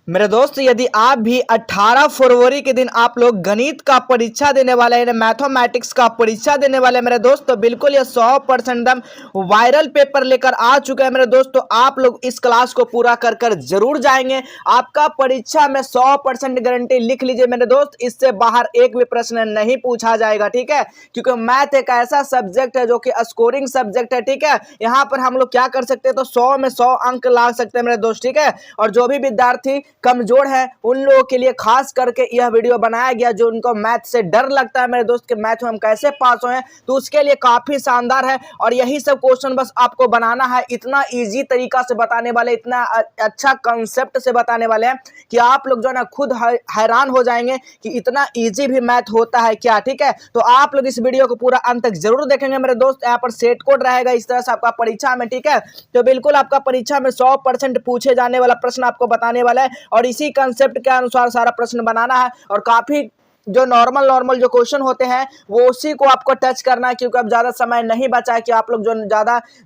मेरे दोस्त, यदि आप भी 18 फरवरी के दिन आप लोग गणित का परीक्षा देने वाले हैं, मैथमेटिक्स का परीक्षा देने वाले हैं मेरे दोस्त, तो बिल्कुल ये 100% एकदम वायरल पेपर लेकर आ चुका है मेरे दोस्त। तो आप लोग इस क्लास को पूरा कर कर जरूर जाएंगे। आपका परीक्षा में 100% गारंटी, लिख लीजिए मेरे दोस्त, इससे बाहर एक भी प्रश्न नहीं पूछा जाएगा, ठीक है। क्योंकि मैथ एक ऐसा सब्जेक्ट है जो कि स्कोरिंग सब्जेक्ट है, ठीक है। यहाँ पर हम लोग क्या कर सकते हैं, तो 100 में 100 अंक ला सकते हैं मेरे दोस्त, ठीक है। और जो भी विद्यार्थी कमजोर है उन लोगों के लिए खास करके यह वीडियो बनाया गया, जो उनको मैथ से डर लगता है मेरे दोस्त के मैथ में हम कैसे पास हों, तो उसके लिए काफी शानदार है। और यही सब क्वेश्चन बस आपको बनाना है, इतना इजी तरीका से बताने वाले, इतना अच्छा कंसेप्ट से बताने वाले हैं कि आप लोग जो है ना खुद हैरान हो जाएंगे कि इतना इजी भी मैथ होता है क्या, ठीक है। तो आप लोग इस वीडियो को पूरा अंत तक जरूर देखेंगे मेरे दोस्त। यहाँ पर सेट कोड रहेगा इस तरह से आपका परीक्षा में, ठीक है। तो बिल्कुल आपका परीक्षा में 100% पूछे जाने वाला प्रश्न आपको बताने वाला है और इसी कंसेप्ट के अनुसार सारा प्रश्न बनाना है। और काफी जो नॉर्मल जो क्वेश्चन होते हैं वो उसी को आपको टच करना है, क्योंकि अब ज्यादा समय नहीं बचा है कि आप लोग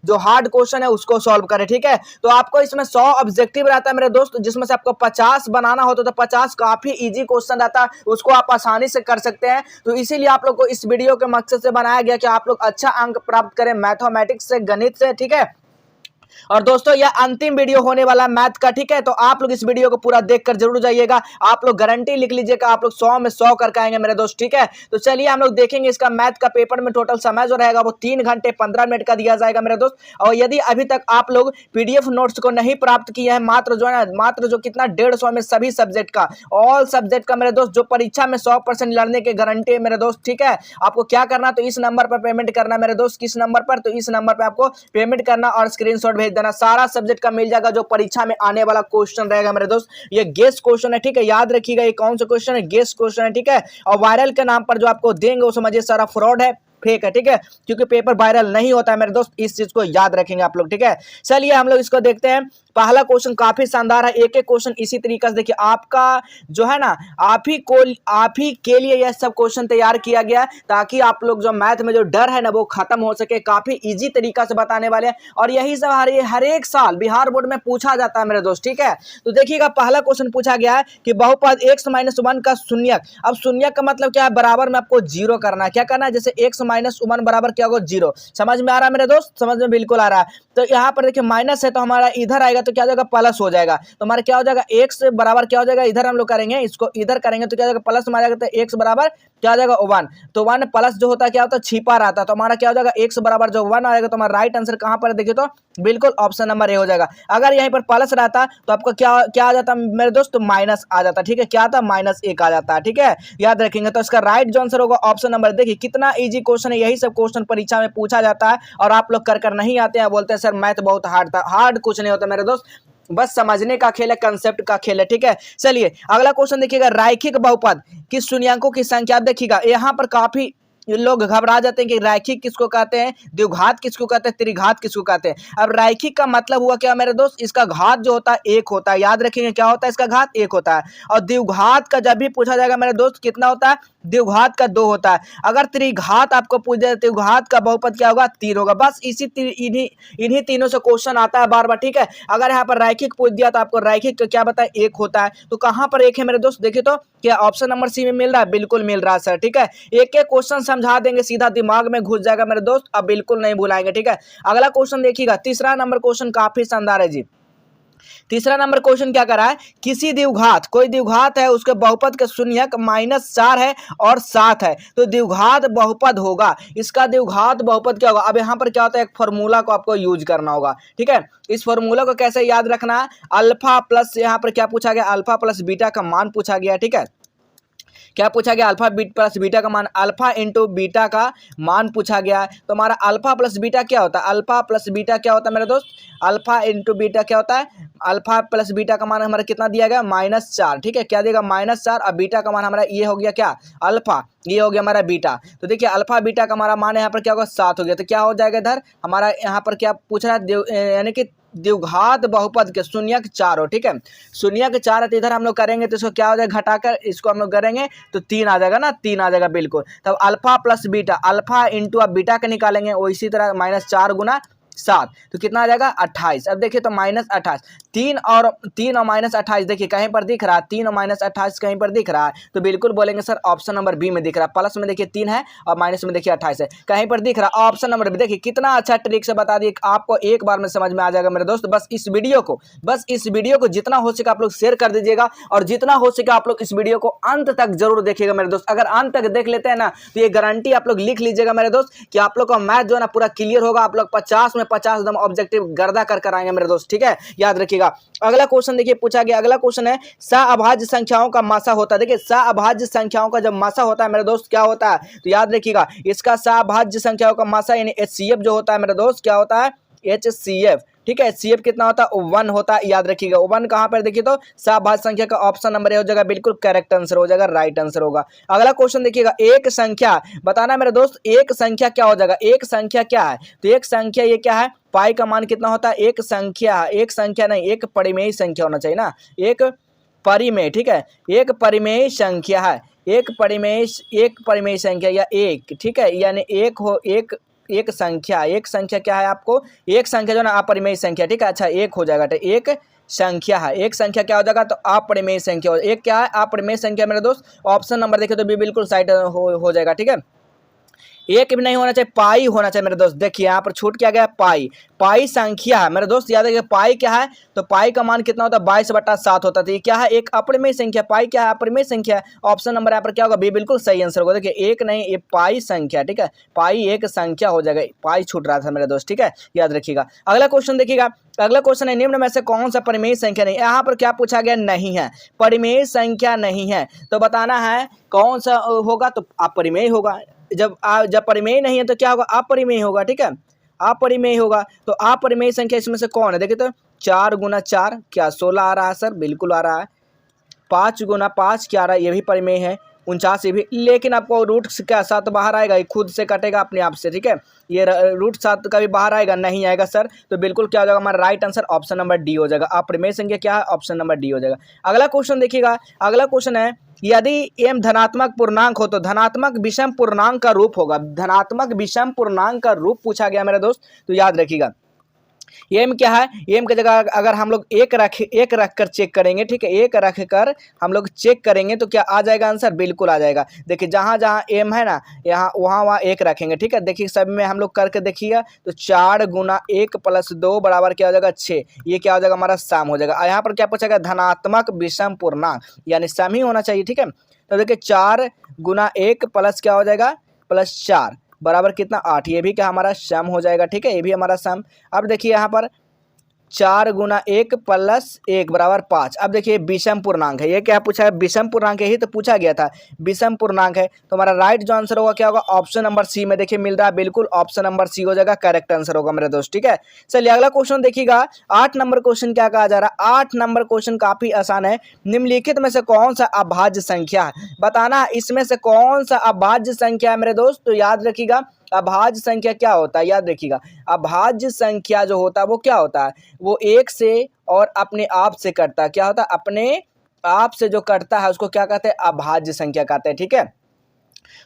जो हार्ड क्वेश्चन है उसको सॉल्व करें, ठीक है। तो आपको इसमें 100 ऑब्जेक्टिव रहता है मेरे दोस्त, जिसमें से आपको 50 बनाना होता है, तो 50 काफी इजी क्वेश्चन रहता है, उसको आप आसानी से कर सकते हैं। तो इसीलिए आप लोग को इस वीडियो के मकसद से बनाया गया कि आप लोग अच्छा अंक प्राप्त करें मैथमेटिक्स से, गणित से, ठीक है। और दोस्तों यह अंतिम वीडियो होने वाला मैथ का, ठीक है। तो आप लोग इस वीडियो को पूरा देखकर जरूर जाइएगा। आप लोग गारंटी लिख लीजिएगा, आप लोग 100 में 100 करके आएंगे मेरे दोस्त, ठीक है। तो चलिए हम लोग देखेंगे इसका मैथ का पेपर में टोटल समय जो रहेगा वो 3 घंटे 15 मिनट का दिया जाएगा मेरे दोस्त। और यदि अभी तक आप लोग पीडीएफ नोट्स को नहीं प्राप्त किए हैं, मात्र जो है ना, मात्र जो कितना 150 में सभी सब्जेक्ट का, ऑल सब्जेक्ट का मेरे दोस्त, जो परीक्षा में 100% लड़ने की गारंटी है मेरे दोस्त, ठीक है। आपको क्या करना, तो इस नंबर पर पेमेंट करना मेरे दोस्त। किस नंबर पर, तो इस नंबर पर आपको पेमेंट करना और स्क्रीनशॉट भेज देना। सारा सब्जेक्ट का मिल जाएगा जो परीक्षा में आने वाला क्वेश्चन रहेगा मेरे दोस्त। ये गेस क्वेश्चन है, ठीक है, याद रखिएगा ये कौन सा क्वेश्चन है, गेस क्वेश्चन है, ठीक है। और वायरल के नाम पर जो आपको देंगे वो समझिए सारा फ्रॉड है, फेक है, ठीक है, क्योंकि पेपर वायरल नहीं होता है मेरे दोस्त, इस चीज को याद रखेंगे आप लोग, ठीक है। चलिए हम लोग इसको देखते हैं। पहला क्वेश्चन काफी शानदार है, एक एक क्वेश्चन इसी तरीके से देखिए, आपका जो है ना, आप ही के लिए यह सब क्वेश्चन तैयार किया गया ताकि आप लोग जो मैथ में जो डर है ना वो खत्म हो सके। काफी इजी तरीका से बताने वाले हैं और यही सब हर एक साल बिहार बोर्ड में पूछा जाता है मेरे दोस्त, ठीक है। तो देखिएगा पहला क्वेश्चन पूछा गया है कि बहुपद x-1 का शून्यक। अब शून्यक का मतलब क्या है, बराबर में आपको जीरो करना है। क्या करना है, जैसे x-1 बराबर क्या होगा, जीरो। समझ में आ रहा है मेरे दोस्त, समझ में बिल्कुल आ रहा है। तो यहाँ पर देखिए माइनस है तो हमारा इधर आएगा तो क्या हो जाएगा, प्लस हो जाएगा। तो हमारा क्या हो जाएगा, x बराबर क्या हो जाएगा, इधर हम लोग करेंगे, इसको इधर करेंगे तो क्या हो जाएगा, प्लस में आ जाएगा, तो x बराबर क्या हो जाएगा, 1। तो 1 प्लस जो होता है क्या होता है, छिपा रहता है। तो हमारा क्या हो जाएगा, x बराबर जो 1 आएगा, तो हमारा राइट आंसर कहाँ पर देखिए, तो बिल्कुल ऑप्शन नंबर ए हो जाएगा। अगर यहीं पर प्लस रहता तो आपका क्या आ जाता मेरे दोस्त, तो माइनस आ जाता, ठीक है। क्या आता, -1 आ जाता है, ठीक है, याद रखेंगे। तो इसका राइट जो आंसर होगा ऑप्शन नंबर, देखिए कितना इजी क्वेश्चन है, यही सब क्वेश्चन परीक्षा में पूछा जाता है और आप लोग कर नहीं आते हैं, बोलते हैं सर मैथ बहुत हार्ड था। हार्ड कुछ नहीं होता मेरे दोस्त, बस समझने का खेल है, कंसेप्ट का खेल है, ठीक है। चलिए अगला क्वेश्चन देखिएगा, रैखिक बहुपद किस शून्यंकों की संख्या। आप देखिएगा यहाँ पर काफी लोग घबरा जाते हैं कि रैखिक किसको कहते हैं, द्विघात किसको कहते हैं, त्रिघात किसको कहते हैं। अब रैखिक का मतलब हुआ क्या मेरे दोस्त, इसका घात जो होता है 1 होता है, याद रखेंगे क्या होता है, इसका घात 1 होता है। और द्विघात का जब भी पूछा जाएगा मेरे दोस्त कितना होता है, द्विघात का 2 होता है। अगर त्रिघात आपको पूछ जाए, त्रिघात का बहुपद क्या होगा, 3 होगा। बस इन्हीं तीनों से क्वेश्चन आता है बार बार, ठीक है। अगर यहाँ पर रैखिक पूछ दिया तो आपको रैखिक का क्या बताए, 1 होता है। तो कहाँ पर 1 है मेरे दोस्त, देखिए तो क्या ऑप्शन नंबर सी में मिल रहा है, बिल्कुल मिल रहा है सर, ठीक है। एक एक क्वेश्चन समझा देंगे, सीधा दिमाग में घुस जाएगा मेरे दोस्त, अब बिल्कुल नहीं भुलाएंगे, ठीक है। अगला क्वेश्चन देखिएगा, तीसरा नंबर क्वेश्चन काफी शानदार है जी। तीसरा नंबर क्वेश्चन क्या कर रहा है, किसी द्विघात, कोई द्विघात है, उसके बहुपद का शून्यक -4 है और 7 है, तो द्विघात बहुपद होगा। इसका द्विघात बहुपद क्या होगा, अब यहाँ पर क्या होता है, एक फॉर्मूला को आपको यूज करना होगा, ठीक है। इस फॉर्मूला को कैसे याद रखना है, अल्फा प्लस, यहाँ पर क्या पूछा गया, अल्फा प्लस बीटा का मान पूछा गया, ठीक है। क्या पूछा गया, अल्फा प्लस बीटा का मान, अल्फा इंटू बीटा का मान पूछा गया है। तो हमारा अल्फा प्लस बीटा क्या होता है, अल्फा प्लस बीटा क्या होता है मेरे दोस्त, अल्फा इंटू बीटा क्या होता है, अल्फा प्लस बीटा का मान हमारा कितना दिया गया, -4, ठीक है। क्या देगा, -4, और बीटा का मान हमारा ये हो गया क्या, अल्फा, ये हो गया हमारा बीटा। तो देखिए अल्फा बीटा का हमारा मान यहाँ पर क्या होगा, 7 हो गया। तो क्या हो जाएगा इधर हमारा, यहाँ पर क्या पूछ रहा है, यानी कि द्विघात बहुपद के शून्यक 4 हो, ठीक है। शून्यक 4 है तो इधर हम लोग करेंगे तो इसको क्या हो जाएगा, घटाकर इसको हम लोग करेंगे तो 3 आ जाएगा ना, 3 आ जाएगा बिल्कुल। तब alpha plus beta, alpha into आप बीटा का निकालेंगे, वो इसी तरह -4 गुना 7, तो कितना आ जाएगा 28। अब देखिए तो -28, 3 और -28 देखिए कहीं पर दिख रहा है, 3 और -28 कहीं पर दिख रहा है, तो बिल्कुल बोलेंगे सर ऑप्शन नंबर बी में दिख रहा है। प्लस में देखिए 3 है और माइनस में देखिए 28 है, कहीं पर दिख रहा है ऑप्शन नंबर बी। देखिए कितना अच्छा ट्रिक से बता दिए, आपको एक बार में समझ में आ जाएगा मेरे दोस्त। बस इस वीडियो को जितना हो सके आप लोग शेयर कर दीजिएगा और जितना हो सके आप लोग इस वीडियो को अंत तक जरूर देखिएगा मेरे दोस्त। अगर अंत तक देख लेते हैं ना तो ये गारंटी आप लोग लिख लीजिएगा मेरे दोस्त कि आप लोग का मैथ जो है ना पूरा क्लियर होगा। आप लोग 50 में 50 एकदम ऑब्जेक्टिव गर्दा कर आएंगे मेरे दोस्त, ठीक है, याद रखिएगा। अगला क्वेश्चन देखिए पूछा गया, अगला क्वेश्चन है सहअभाज्य संख्याओं का मासा होता है। देखिए सहअभाज्य संख्याओं का जब मासा होता है मेरे दोस्त क्या होता है, तो याद रखिएगा इसका सहअभाज्य संख्याओं का मासा यानी HCF जो होता है मेरे दोस्त क्या होता है, HCF, ठीक है। HCF कितना होता है 1 होता है, याद रखिएगा। 1 कहां पर देखिए तो सहअभाज्य संख्या का ऑप्शन नंबर ए हो जाएगा, बिल्कुल करेक्ट आंसर हो जाएगा, राइट आंसर होगा। अगला क्वेश्चन देखिएगा, एक संख्या बताना मेरे दोस्त, एक संख्या क्या हो जाएगा, एक संख्या क्या है, तो एक संख्या ये क्या है, पाई का मान कितना होता है, एक संख्या नहीं, एक परिमेय संख्या होना चाहिए ना, एक परिमेय, ठीक है, एक परिमेय संख्या है, एक परिमेय संख्या या एक, ठीक है, यानी एक संख्या क्या है आपको, एक संख्या जो ना अपरिमेय संख्या, ठीक है। अच्छा एक हो जाएगा, तो एक संख्या है, एक संख्या क्या हो जाएगा, तो अपरिमेय संख्या, एक क्या है अपरिमेय संख्या मेरे दोस्त। ऑप्शन नंबर देखे तो भी बिल्कुल साइड हो जाएगा, ठीक है। एक भी नहीं होना चाहिए, पाई होना चाहिए मेरे दोस्त। देखिए यहाँ पर छूट क्या गया, पाई संख्या है मेरे दोस्त, याद रखिए पाई क्या है, तो पाई का मान कितना होता है 22/7 होता है। ये क्या है, एक अपरिमेय संख्या, पाई क्या है अपरिमेय संख्या। ऑप्शन नंबर यहाँ पर क्या होगा, बी बिल्कुल सही आंसर होगा। देखिए एक नहीं, ये पाई संख्या, ठीक है, पाई एक संख्या हो जाएगा, पाई छूट रहा था मेरे दोस्त, ठीक है, याद रखिएगा। अगला क्वेश्चन देखिएगा, अगला क्वेश्चन है निम्न में से कौन सा परिमेय संख्या नहीं, यहाँ पर क्या पूछा गया, नहीं है, परिमेय संख्या नहीं है, तो बताना है कौन सा होगा, तो अपरिमेय होगा। जब परिमेय नहीं है तो क्या होगा, अपरिमेय होगा, ठीक है, अपरिमेय होगा। तो अपरिमेय संख्या इसमें से कौन है, देखिए तो 4 × 4 क्या 16 आ रहा है सर, बिल्कुल आ रहा है। 5 × 5 क्या आ रहा है, ये भी परिमेय है। 49 ये भी, लेकिन आपको रूट का 7 बाहर आएगा, ये खुद से कटेगा अपने आप से, ठीक है, ये रूट 7 का भी बाहर आएगा, नहीं आएगा सर, तो बिल्कुल क्या हो जाएगा हमारा right answer option number D हो जाएगा। अपरिमेय संख्या क्या है, ऑप्शन नंबर डी हो जाएगा। अगला क्वेश्चन देखिएगा, अगला क्वेश्चन है यदि m धनात्मक पूर्णांक हो तो धनात्मक विषम पूर्णांक का रूप होगा। धनात्मक विषम पूर्णांक का रूप पूछा गया मेरे दोस्त, तो याद रखिएगा एम क्या है, एम की जगह अगर हम लोग एक रख कर चेक करेंगे, ठीक है, एक रख कर हम लोग चेक करेंगे तो क्या आ जाएगा आंसर, बिल्कुल आ जाएगा। देखिए जहाँ जहाँ एम है ना, यहाँ वहाँ एक रखेंगे, ठीक है। देखिए सब में हम लोग करके देखिएगा, तो 4 × 1 + 2 बराबर क्या हो जाएगा 6, ये क्या हो जाएगा हमारा सम हो जाएगा। यहाँ पर क्या पूछा गया, धनात्मक विषम पूर्णांक, यानी सम ही होना चाहिए, ठीक है। तो देखिए 4 × 1 प्लस क्या हो जाएगा +4 बराबर कितना 8, ये भी क्या हमारा सम हो जाएगा, ठीक है, ये भी हमारा सम। अब देखिए यहाँ पर 4 × 1 + 1 बराबर 5। अब देखिए विषम पूर्णांक है, ये क्या पूछा है, विषम पूर्णांक यही तो पूछा गया था, विषम पूर्णांक है, तो हमारा राइट जो आंसर होगा क्या होगा, ऑप्शन नंबर सी में देखिए मिल रहा है, बिल्कुल ऑप्शन नंबर सी हो जाएगा, करेक्ट आंसर होगा मेरे दोस्त, ठीक है। चलिए अगला क्वेश्चन देखिएगा, 8 नंबर क्वेश्चन क्या कहा जा रहा है, 8 नंबर क्वेश्चन काफी आसान है। निम्नलिखित में से कौन सा अभाज्य संख्या है, बताना इसमें से कौन सा अभाज्य संख्या है मेरे दोस्त, तो याद रखिएगा अभाज्य संख्या क्या होता है, याद रखिएगा अभाज्य संख्या जो होता है वो क्या होता है, वो एक से और अपने आप से कटता है, क्या होता है अपने आप से जो कटता है उसको क्या कहते हैं, अभाज्य संख्या कहते हैं, ठीक है।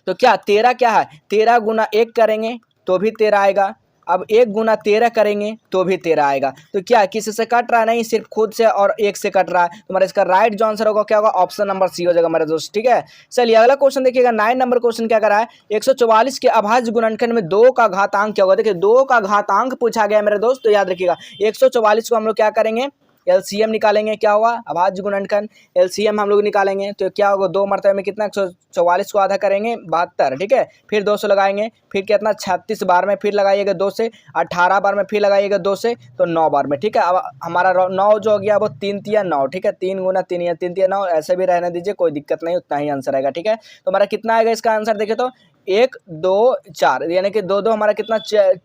तो क्या 13 क्या है, 13 × 1 करेंगे तो भी 13 आएगा, अब 1 × 13 करेंगे तो भी 13 आएगा। तो क्या किसी से कट रहा है, नहीं, सिर्फ खुद से और 1 से कट रहा है, तुम्हारा इसका राइट जो आंसर होगा क्या होगा, ऑप्शन नंबर सी हो जाएगा मेरे दोस्त, ठीक है। चलिए अगला क्वेश्चन देखिएगा, 9 नंबर क्वेश्चन क्या कर रहा है, 144 के अभाज्य गुणनखंड में 2 का घातांक क्या होगा। देखिए 2 का घातांक पूछा गया मेरे दोस्त, तो याद रखिएगा 144 को हम लोग क्या करेंगे, एलसीएम निकालेंगे, क्या हुआ अभाज्य गुणनखंड, एलसीएम हम लोग निकालेंगे तो क्या होगा, 2 मरतबे में कितना 144 को आधा करेंगे 72, ठीक है, फिर 2 से लगाएंगे, फिर कितना 36 बार में फिर लगाइएगा 2 से, 18 बार में फिर लगाइएगा 2 से, तो 9 बार में, ठीक है। अब हमारा 9 जो हो गया वो 3 × 9, ठीक है, 3 × 3 या 3 × 9 ऐसे भी रहने दीजिए, कोई दिक्कत नहीं, उतना ही आंसर आएगा, ठीक है। तो हमारा कितना आएगा इसका आंसर, देखे तो 1 2 4 यानी कि 2 हमारा कितना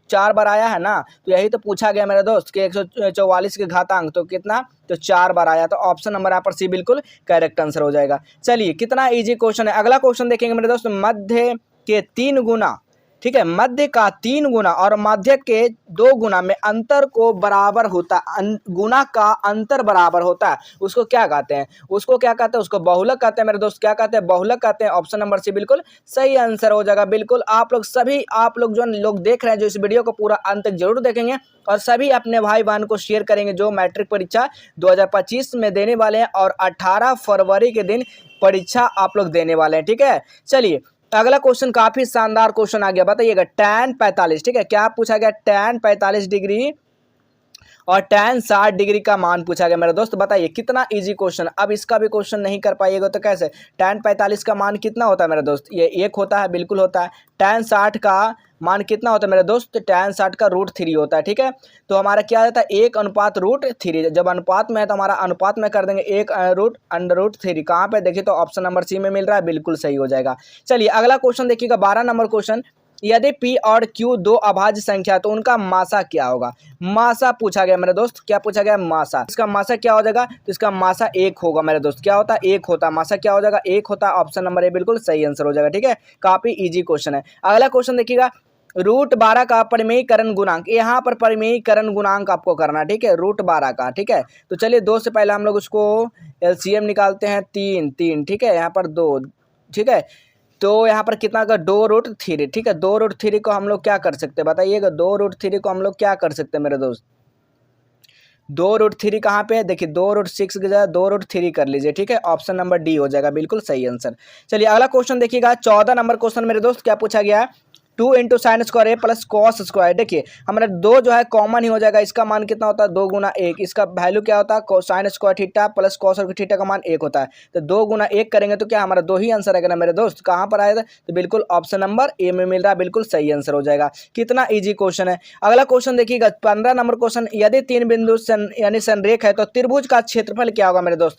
4 बार आया है ना, तो यही तो पूछा गया मेरे दोस्त कि 144 के घातांक तो कितना, तो 4 बार आया, तो ऑप्शन नंबर यहाँ पर सी बिल्कुल करेक्ट आंसर हो जाएगा। चलिए कितना इजी क्वेश्चन है। अगला क्वेश्चन देखेंगे मेरे दोस्त, मध्य के 3 गुना ठीक है, मध्य का 3 गुना और मध्य के 2 गुना में अंतर को बराबर होता, गुना का अंतर बराबर होता है, उसको क्या कहते हैं? उसको क्या कहते हैं? उसको बहुलक कहते हैं मेरे दोस्त। क्या कहते हैं? बहुलक कहते हैं। ऑप्शन नंबर सी बिल्कुल सही आंसर हो जाएगा। बिल्कुल आप लोग सभी, आप लोग जो लोग देख रहे हैं जो इस वीडियो को पूरा अंत तक जरूर देखेंगे और सभी अपने भाई बहन को शेयर करेंगे जो मैट्रिक परीक्षा 2025 में देने वाले हैं और 18 फरवरी के दिन परीक्षा आप लोग देने वाले हैं। ठीक है, चलिए अगला क्वेश्चन काफी शानदार क्वेश्चन आ गया, बताइएगा। tan 45, ठीक है, क्या पूछा गया? tan 45 डिग्री और tan 60 डिग्री का मान पूछा गया मेरे दोस्त। बताइए कितना इजी क्वेश्चन। अब इसका भी क्वेश्चन नहीं कर पाइएगा तो कैसे? tan 45 का मान कितना होता है मेरे दोस्त? ये 1 होता है, बिल्कुल होता है। tan 60 का मान कितना होता है मेरे दोस्त? tan 60 का √3 होता है। ठीक है, तो हमारा क्या होता है? 1:√3। जब अनुपात में है तो हमारा अनुपात में कर देंगे 1√3। कहाँ पे देखिए तो ऑप्शन नंबर सी में मिल रहा है, बिल्कुल सही हो जाएगा। चलिए अगला क्वेश्चन देखिएगा, 12 नंबर क्वेश्चन। यदि P और Q दो अभाज्य संख्या तो उनका मासा क्या होगा? मासा पूछा गया मेरे दोस्त। क्या पूछा गया? मासा। इसका मासा क्या हो जाएगा? तो इसका मासा 1 होगा मेरे दोस्त। क्या होता है? 1 होता है। मासा क्या हो जाएगा? 1 होता है। ऑप्शन नंबर ए बिल्कुल सही आंसर हो जाएगा। ठीक है, काफी इजी क्वेश्चन है। अगला क्वेश्चन देखिएगा, √12 का परिमेयीकरण गुणांक। यहाँ पर परिमेयीकरण गुणांक आपको करना है। ठीक है, √12 का। ठीक है, तो चलिए 2 से पहले हम लोग उसको LCM निकालते हैं। 3 ठीक है, यहाँ पर 2। ठीक है, तो यहाँ पर कितना का? 2√3। ठीक है, 2√3 को हम लोग क्या कर सकते हैं बताइएगा? 2√3 को हम लोग क्या कर सकते हैं मेरे दोस्त? 2√3 कहाँ पे है? देखिए 2√6 की जगह 2√3 कर लीजिए। ठीक है, ऑप्शन नंबर डी हो जाएगा, बिल्कुल सही आंसर। चलिए अगला क्वेश्चन देखिएगा, 14 नंबर क्वेश्चन मेरे दोस्त। क्या पूछा गया? 2 × sin² प्लस cos²। देखिए हमारा 2 जो है कॉमन ही हो जाएगा। इसका मान कितना होता है? 2 × 1। इसका वैल्यू क्या होता है? sin² प्लस cos² का मान 1 होता है। तो 2 × 1 करेंगे तो क्या हमारा 2 ही आंसर आएगा ना मेरे दोस्त। कहाँ पर आएगा? तो बिल्कुल ऑप्शन नंबर ए में मिल रहा है, बिल्कुल सही आंसर हो जाएगा। कितना ईजी क्वेश्चन है। अगला क्वेश्चन देखिएगा, 15 नंबर क्वेश्चन। यदि 3 बिंदु यानी संरेख है तो त्रिभुज का क्षेत्रफल क्या होगा मेरे दोस्त?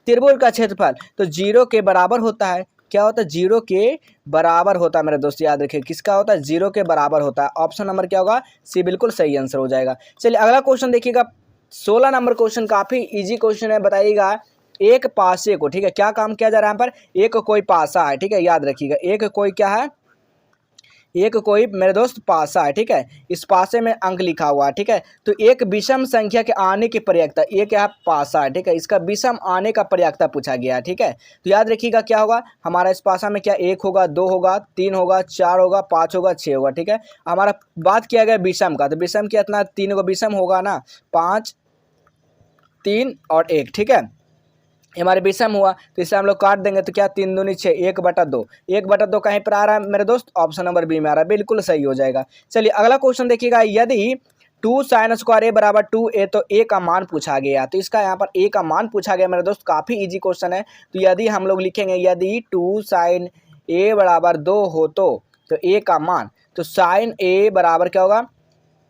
त्रिभुज का क्षेत्रफल तो 0 के बराबर होता है। क्या होता है? 0 के बराबर होता है मेरे दोस्त, याद रखिए। किसका होता है? 0 के बराबर होता है। ऑप्शन नंबर क्या होगा? सी, बिल्कुल सही आंसर हो जाएगा। चलिए अगला क्वेश्चन देखिएगा, 16 नंबर क्वेश्चन। काफी इजी क्वेश्चन है, बताइएगा। एक पासे को, ठीक है, क्या काम किया जा रहा है यहाँ पर? एक कोई पासा है। ठीक है, याद रखिएगा, एक कोई क्या है? एक कोई मेरे दोस्त पासा है। ठीक है, इस पासे में अंक लिखा हुआ है। ठीक है, तो एक विषम संख्या के आने की प्रयाक्ता, ये क्या है? पासा है। ठीक है, इसका विषम आने का प्रयाक्ता पूछा गया है। ठीक है, तो याद रखिएगा क्या होगा हमारा इस पासा में? क्या 1 होगा, 2 होगा, 3 होगा, 4 होगा, 5 होगा, 6 होगा। ठीक है, हमारा बात किया गया विषम का, तो विषम कितना? 3 को विषम होगा ना, 5, 3 और 1। ठीक है, हमारे विषम हुआ तो इसे हम लोग काट देंगे तो क्या? 3 दूनी 6, 1/2। 1/2 कहीं पर आ रहा है मेरे दोस्त? ऑप्शन नंबर बी में आ रहा है, बिल्कुल सही हो जाएगा। चलिए अगला क्वेश्चन देखिएगा, यदि 2 sin² a बराबर 2a तो a का मान पूछा गया। तो इसका यहाँ पर a का मान पूछा गया मेरे दोस्त, काफ़ी इजी क्वेश्चन है। तो यदि हम लोग लिखेंगे यदि 2 sin a बराबर 2 हो तो a का मान, तो sin a बराबर क्या होगा?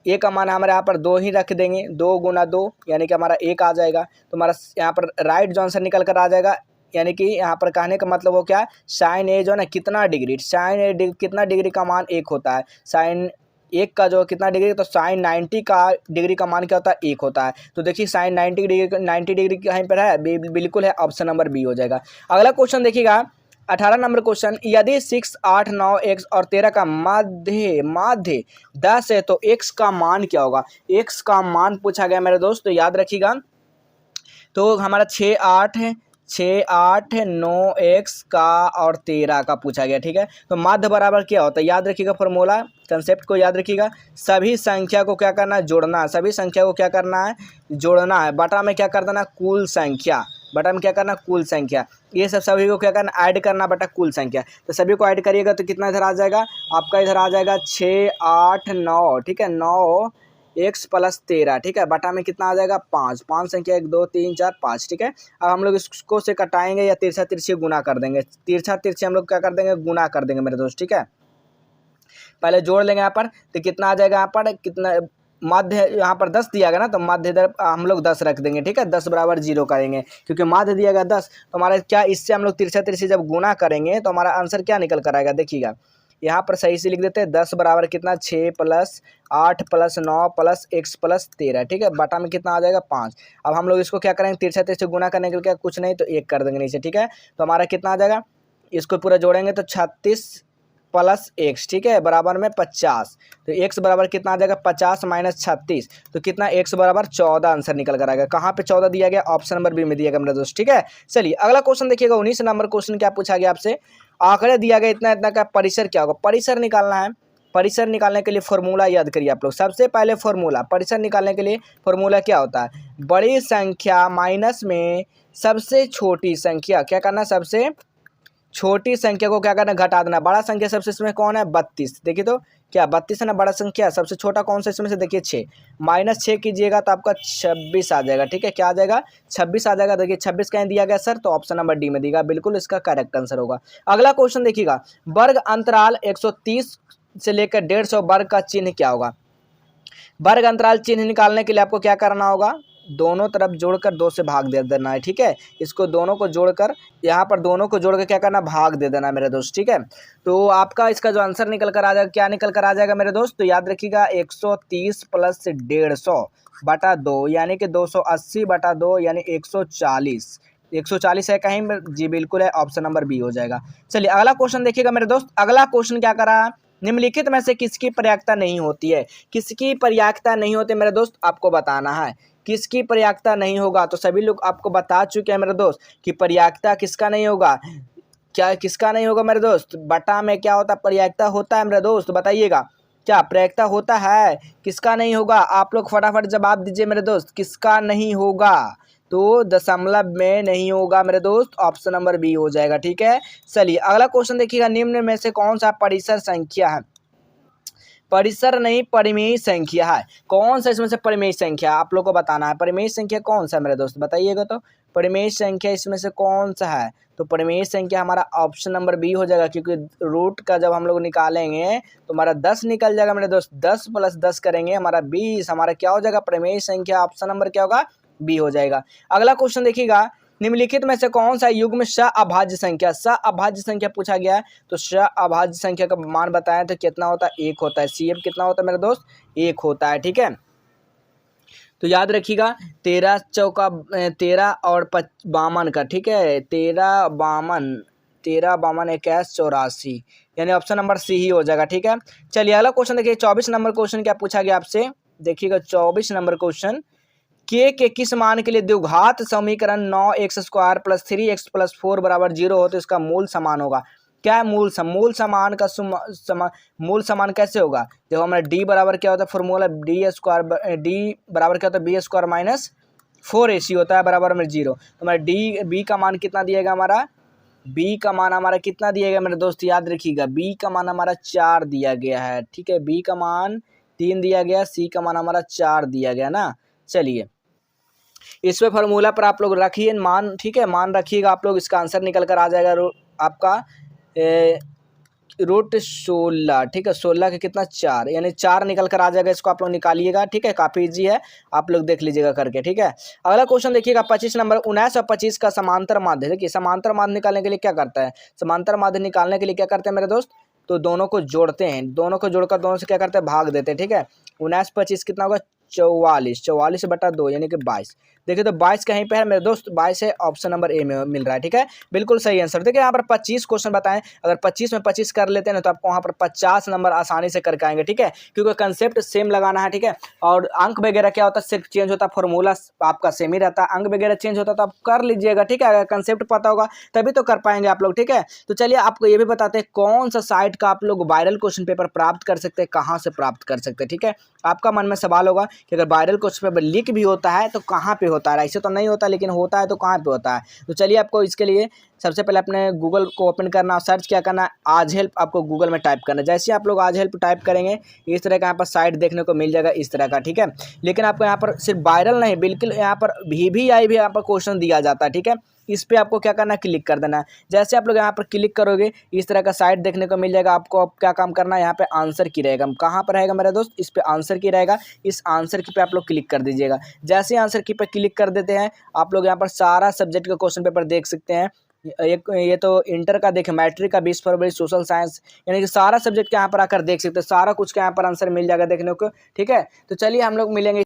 ए का मान हमारे यहाँ पर 2 ही रख देंगे। 2 × 2 यानी कि हमारा 1 आ जाएगा। तो हमारा यहाँ पर राइट जो आंसर निकल कर आ जाएगा, यानी कि यहाँ पर कहने का मतलब वो क्या है? साइन ए जो है ना कितना डिग्री, साइन ए कितना डिग्री का मान 1 होता है। साइन 1 का जो कितना डिग्री, तो साइन 90 का डिग्री का मान क्या होता है? 1 होता है। तो देखिए साइन 90 डिग्री कहीं पर है? बिल्कुल है, ऑप्शन नंबर बी हो जाएगा। अगला क्वेश्चन देखिएगा, 18 नंबर क्वेश्चन। यदि 6, 8, 9, x और 13 का माध्य 10 है तो x का मान क्या होगा? x का मान पूछा गया मेरे दोस्त, तो याद रखिएगा। तो हमारा 6, 8 है, 6, 8, 9 x का और 13 का पूछा गया। ठीक है, तो माध्य बराबर क्या होता है? याद रखिएगा, फॉर्मूला कंसेप्ट को याद रखिएगा। सभी संख्या को क्या करना है? जोड़ना है। सभी संख्या को क्या करना है? जोड़ना है। बटा में क्या कर देना? कुल संख्या। बटा में क्या करना? कुल संख्या। ये सब सभी को क्या करना? ऐड करना बटा कुल संख्या। तो सभी को ऐड करिएगा तो कितना इधर आ जाएगा आपका? इधर आ जाएगा 6, 8, 9। ठीक है, 9 x + 13। ठीक है, बटा में कितना आ जाएगा? 5। 5 संख्या 1, 2, 3, 4, 5। ठीक है, अब हम लोग इसको से कटाएंगे या तिरछा तिरछी गुना कर देंगे। तिरछा तिरछी हम लोग क्या कर देंगे? गुना कर देंगे मेरे दोस्त। ठीक है, पहले जोड़ लेंगे यहाँ पर, तो कितना आ जाएगा यहाँ पर? कितना माध्य यहाँ पर 10 दिया गया ना, तो माध्य इधर हम लोग 10 रख देंगे। ठीक है, 10 = 0 करेंगे क्योंकि माध्य दिया गया 10। तो हमारा क्या, इससे हम लोग तिरछा तिरछी जब गुना करेंगे तो हमारा आंसर क्या निकल कर आएगा? देखिएगा यहाँ पर सही से लिख देते हैं। 10 बराबर कितना? 6 + 8 + 9 + x + 13। ठीक है, बटा में कितना आ जाएगा? 5। अब हम लोग इसको क्या करेंगे? तिरछा तिरछी गुना करने के लिए क्या कुछ नहीं तो 1 कर देंगे नीचे। ठीक है, तो हमारा कितना आ जाएगा? इसको पूरा जोड़ेंगे तो 36 प्लस एक्स, ठीक है, बराबर में 50। तो एक्स बराबर कितना आ जाएगा 50 माइनस 36, तो कितना एक्स बराबर 14 आंसर निकल कर आएगा। कहाँ पे 14 दिया गया, ऑप्शन नंबर बी में दिया गया मेरे दोस्त, ठीक है। चलिए अगला क्वेश्चन देखिएगा, 19 नंबर क्वेश्चन क्या पूछा गया आपसे, आंकड़े दिया गया इतना इतना का, परिसर क्या होगा, परिसर निकालना है। परिसर निकालने के लिए फॉर्मूला याद करिए आप लोग। सबसे पहले फॉर्मूला परिसर निकालने के लिए फॉर्मूला क्या होता है, बड़ी संख्या माइनस में सबसे छोटी संख्या, क्या करना, सबसे छोटी संख्या को क्या करना, घटा देना। बड़ा संख्या सबसे इसमें कौन है, 32, देखिए तो क्या 32 है ना बड़ा संख्या, सबसे छोटा कौन सा इसमें से, देखिए 6, माइनस 6 कीजिएगा तो आपका 26 आ जाएगा, ठीक है, क्या आ जाएगा 26 आ जाएगा। देखिए 26 कहीं दिया गया सर, तो ऑप्शन नंबर डी में दिया, बिल्कुल इसका करेक्ट आंसर होगा। अगला क्वेश्चन देखिएगा, वर्ग अंतराल 130 से लेकर 150 वर्ग का चिन्ह क्या होगा। वर्ग अंतराल चिन्ह निकालने के लिए आपको क्या करना होगा, दोनों तरफ जोड़कर 2 से भाग दे देना है, ठीक है। इसको दोनों को जोड़कर, यहाँ पर दोनों को जोड़कर क्या करना, भाग दे देना है मेरे दोस्त, ठीक है। तो आपका इसका जो आंसर निकल कर आ जाएगा, क्या निकल कर आ जाएगा मेरे दोस्त, तो याद रखिएगा 130 प्लस 150 बटा 2 यानी कि 280 बटा 2 यानी 140। 140 है कहीं, जी बिल्कुल है, ऑप्शन नंबर बी हो जाएगा। चलिए अगला क्वेश्चन देखिएगा मेरे दोस्त, अगला क्वेश्चन क्या करा है, निम्नलिखित में से किसकी पर्याप्तता नहीं होती है। किसकी पर्याप्तता नहीं होती मेरे दोस्त, आपको बताना है। किसकी पर्याप्तता नहीं होगा, तो सभी लोग आपको बता चुके हैं मेरे दोस्त कि पर्याप्तता किसका नहीं होगा, क्या किसका नहीं होगा मेरे दोस्त, बटा में क्या होता है, पर्याप्तता होता है मेरे दोस्त, बताइएगा क्या पर्याप्तता होता है, किसका नहीं होगा, आप लोग फटाफट जवाब दीजिए मेरे दोस्त, किसका नहीं होगा, तो दशमलव में नहीं होगा मेरे दोस्त, ऑप्शन नंबर बी हो जाएगा, ठीक है। चलिए अगला क्वेश्चन देखिएगा, निम्न में से कौन सा परिसर संख्या है, परिसर नहीं परिमेय संख्या है, कौन सा इसमें से परिमेय संख्या आप लोग को बताना है। परिमेय संख्या कौन सा मेरे दोस्त बताइएगा, तो परिमेय संख्या इसमें से कौन सा है, तो परिमेय संख्या हमारा ऑप्शन नंबर बी हो जाएगा, क्योंकि रूट का जब हम लोग निकालेंगे तो हमारा 10 निकल जाएगा मेरे दोस्त, 10 प्लस 10 करेंगे हमारा 20, हमारा क्या हो जाएगा, परिमेय संख्या ऑप्शन नंबर क्या होगा, बी हो जाएगा। अगला क्वेश्चन देखिएगा, निम्नलिखित में से कौन सा युग्म अभाज्य संख्या, अभाज्य संख्या पूछा गया है, तो अभाज्य संख्या का मान बताएं तो कितना होता है, 1 होता है। CF कितना होता है मेरे दोस्त, 1 होता है, ठीक है। तो याद रखिएगा 13 चौका 13 और 52 का, ठीक है, 13 52 21 84 यानी ऑप्शन नंबर सी ही हो जाएगा, ठीक है। चलिए अगला क्वेश्चन देखिए, 24 नंबर क्वेश्चन क्या पूछा गया आपसे, देखिएगा 24 नंबर क्वेश्चन, के किस मान के लिए द्विघात समीकरण 9x² प्लस 3x प्लस 4 बराबर 0 हो तो इसका मूल समान होगा। क्या है मूल समान का मूल समान कैसे होगा, देखो हमारा d बराबर क्या होता है, फॉर्मूला d बराबर क्या होता है, b² माइनस 4ac होता है, बराबर में 0। तो हमारा b का मान कितना दिएगा, हमारा b का मान हमारा कितना दिया गया मेरे दोस्त, याद रखिएगा b का मान हमारा 4 दिया गया है, ठीक है, b का मान 3 दिया गया, c का मान हमारा 4 दिया गया ना। चलिए इस पे फॉर्मूला पर आप लोग रखिए मान, ठीक है, मान रखिएगा आप लोग, इसका आंसर निकल कर आ जाएगा आपका रूट 16, ठीक है, 16 के कितना 4 यानी 4 निकल कर आ जाएगा, इसको आप लोग निकालिएगा, ठीक है, काफ़ी इजी है, आप लोग देख लीजिएगा करके, ठीक है। अगला क्वेश्चन देखिएगा 25 नंबर, 19 और 25 का समांतर माध्य, देखिए समांतर माध्य निकालने के लिए क्या करता है, समांतर माध्य निकालने के लिए क्या करते हैं मेरे दोस्त, तो दोनों को जोड़ते हैं, दोनों को जोड़कर दोनों से क्या करते हैं, भाग देते हैं, ठीक है। 19 25 कितना होगा, 44 बटा 2 यानी कि 22। देखिए तो 22 कहीं पे है मेरे दोस्त, 22 है, ऑप्शन नंबर ए में मिल रहा है, ठीक है, बिल्कुल सही आंसर। देखिए यहाँ पर 25 क्वेश्चन बताएं, अगर 25 में 25 कर लेते हैं ना तो आपको वहाँ पर 50 नंबर आसानी से करके आएंगे, ठीक है, क्योंकि कंसेप्ट सेम लगाना है, ठीक है। और अंक वगैरह क्या होता है, सिर्फ चेंज होता है, फॉर्मूला आपका सेम ही रहता है, अंक वगैरह चेंज होता है तो आप कर लीजिएगा, ठीक है, अगर कंसेप्ट पता होगा तभी तो कर पाएंगे आप लोग, ठीक है। तो चलिए आपको ये भी बताते हैं कौन सा साइट का आप लोग वायरल क्वेश्चन पेपर प्राप्त कर सकते हैं, कहाँ से प्राप्त कर सकते हैं, ठीक है। आपका मन में सवाल होगा कि अगर वायरल क्वेश्चन पेपर लीक भी होता है तो कहाँ पे होता है, ऐसे तो नहीं होता, लेकिन होता है तो कहाँ पे होता है। तो चलिए आपको इसके लिए सबसे पहले अपने गूगल को ओपन करना और सर्च क्या करना है, आज हेल्प आपको गूगल में टाइप करना है। जैसे आप लोग आज हेल्प टाइप करेंगे इस तरह का यहाँ पर साइट देखने को मिल जाएगा, इस तरह का, ठीक है। लेकिन आपको यहाँ पर सिर्फ वायरल नहीं, बिल्कुल यहाँ पर VVI भी यहाँ पर क्वेश्चन दिया जाता है, ठीक है। इस पे आपको क्या करना है, क्लिक कर देना है। जैसे आप लोग यहाँ पर क्लिक करोगे इस तरह का साइट देखने को मिल जाएगा। आपको अब क्या काम करना है, यहाँ पे आंसर की रहेगा, कहाँ पर रहेगा मेरा दोस्त, इस पे आंसर की रहेगा, इस आंसर की पे आप लोग क्लिक कर दीजिएगा। जैसे आंसर की पे क्लिक कर देते हैं आप लोग यहाँ पर सारा सब्जेक्ट का क्वेश्चन पेपर देख सकते हैं। एक ये तो इंटर का देखें, मैट्रिक का 20 फरवरी, सोशल साइंस, यानी कि सारा सब्जेक्ट के यहाँ पर आकर देख सकते हैं, सारा कुछ का यहाँ पर आंसर मिल जाएगा देखने को, ठीक है। तो चलिए हम लोग मिलेंगे।